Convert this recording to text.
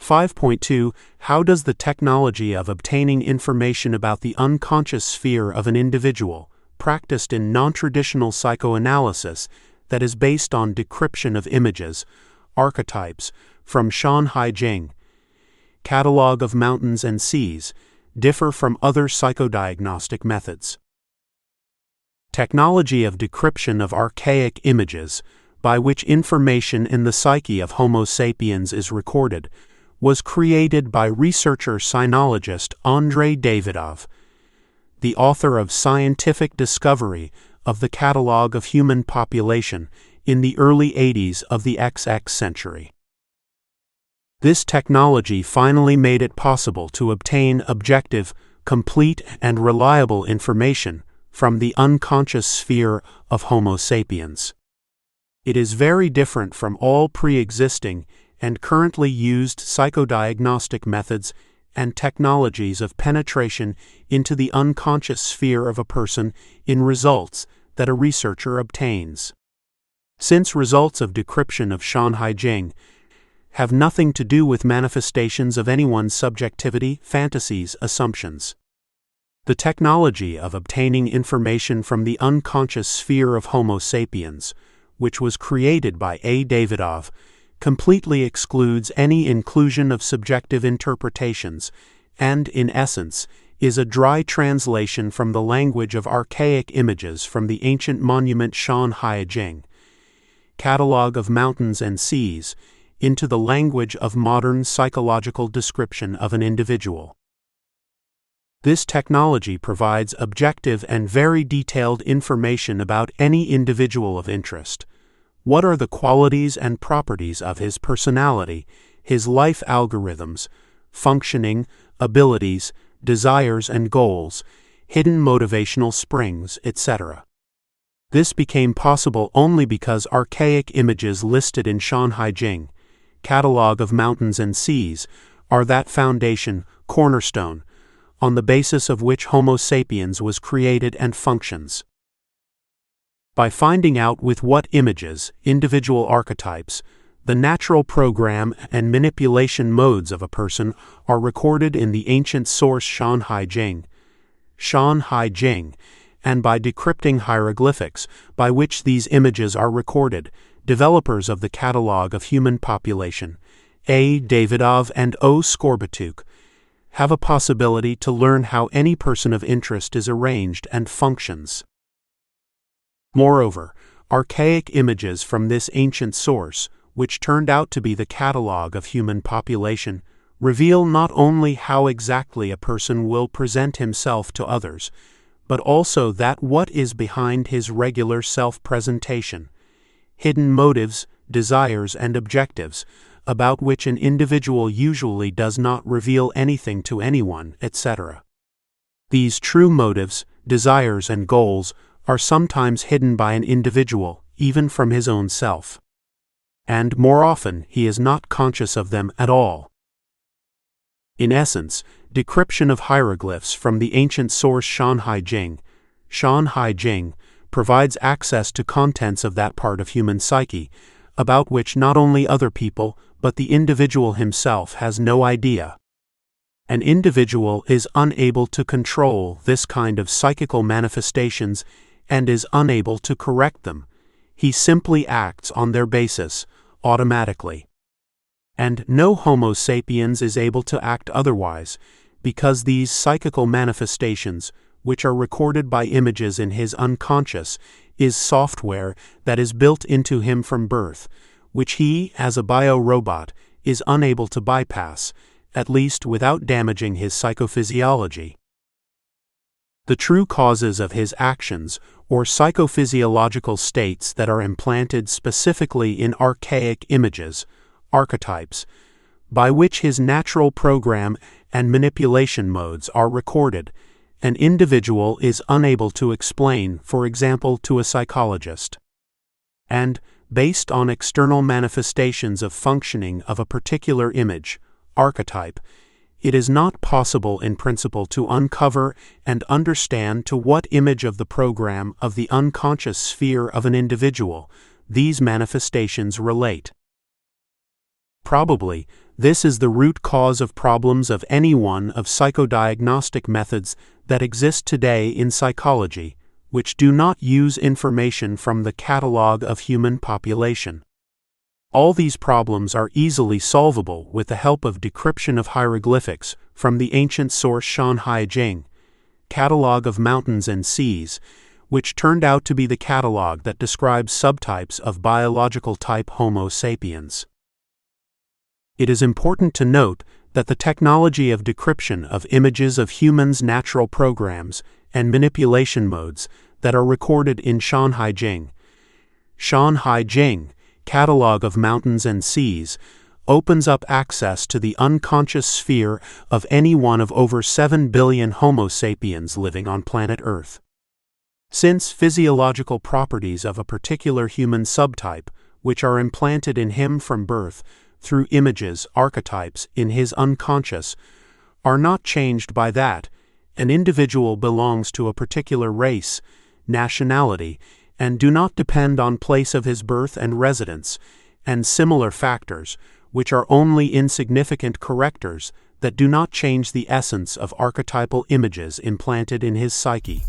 5.2 How does the technology of obtaining information about the unconscious sphere of an individual, practiced in non-traditional psychoanalysis that is based on decryption of images, archetypes, from Shan Hai Jing, Catalogue of Mountains and Seas, differ from other psychodiagnostic methods? Technology of decryption of archaic images, by which information in the psyche of Homo sapiens is recorded, was created by researcher-sinologist Andrey Davydov, the author of Scientific Discovery of the Catalogue of Human Population in the early 80s of the XX century. This technology finally made it possible to obtain objective, complete, and reliable information from the unconscious sphere of Homo sapiens. It is very different from all pre-existing and currently used psychodiagnostic methods and technologies of penetration into the unconscious sphere of a person in results that a researcher obtains. Since results of decryption of Shan Hai Jing have nothing to do with manifestations of anyone's subjectivity, fantasies, assumptions. The technology of obtaining information from the unconscious sphere of Homo sapiens, which was created by A. Davydov, completely excludes any inclusion of subjective interpretations and, in essence, is a dry translation from the language of archaic images from the ancient monument Shan Hai Jing, Catalogue of Mountains and Seas, into the language of modern psychological description of an individual. This technology provides objective and very detailed information about any individual of interest. What are the qualities and properties of his personality, his life algorithms, functioning, abilities, desires and goals, hidden motivational springs, etc. This became possible only because archaic images listed in Shan Hai Jing, Catalogue of Mountains and Seas, are that foundation, cornerstone, on the basis of which Homo sapiens was created and functions. By finding out with what images, individual archetypes, the natural program and manipulation modes of a person are recorded in the ancient source Shan Hai Jing, and by decrypting hieroglyphics by which these images are recorded, developers of the Catalogue of Human Population, A. Davydov and O. Skorbatuk, have a possibility to learn how any person of interest is arranged and functions. Moreover, archaic images from this ancient source, which turned out to be the Catalogue of Human Population, reveal not only how exactly a person will present himself to others, but also that what is behind his regular self-presentation, hidden motives, desires, and objectives, about which an individual usually does not reveal anything to anyone, etc. These true motives, desires, and goals are sometimes hidden by an individual, even from his own self. And more often he is not conscious of them at all. In essence, decryption of hieroglyphs from the ancient source Shan Hai Jing, provides access to contents of that part of human psyche, about which not only other people, but the individual himself has no idea. An individual is unable to control this kind of psychical manifestations and is unable to correct them. He simply acts on their basis, automatically. And no Homo sapiens is able to act otherwise, because these psychical manifestations, which are recorded by images in his unconscious, is software that is built into him from birth, which he, as a bio-robot, is unable to bypass, at least without damaging his psychophysiology. The true causes of his actions, or psychophysiological states that are implanted specifically in archaic images, archetypes, by which his natural program and manipulation modes are recorded, an individual is unable to explain, for example, to a psychologist. And, based on external manifestations of functioning of a particular image, archetype, it is not possible in principle to uncover and understand to what image of the program of the unconscious sphere of an individual these manifestations relate. Probably, This is the root cause of problems of any one of psychodiagnostic methods that exist today in psychology, which do not use information from the catalogue of human population. All these problems are easily solvable with the help of decryption of hieroglyphics from the ancient source Shan Hai Jing, Catalogue of Mountains and Seas, which turned out to be the catalogue that describes subtypes of biological type Homo sapiens. It is important to note that the technology of decryption of images of humans' natural programs and manipulation modes that are recorded in Shan Hai Jing, Catalogue of Mountains and Seas, opens up access to the unconscious sphere of any one of over 7 billion Homo sapiens living on planet Earth. Since physiological properties of a particular human subtype, which are implanted in him from birth through images, archetypes, in his unconscious, are not changed by that, an individual belongs to a particular race, nationality, and do not depend on place of his birth and residence, and similar factors, which are only insignificant correctors that do not change the essence of archetypal images implanted in his psyche.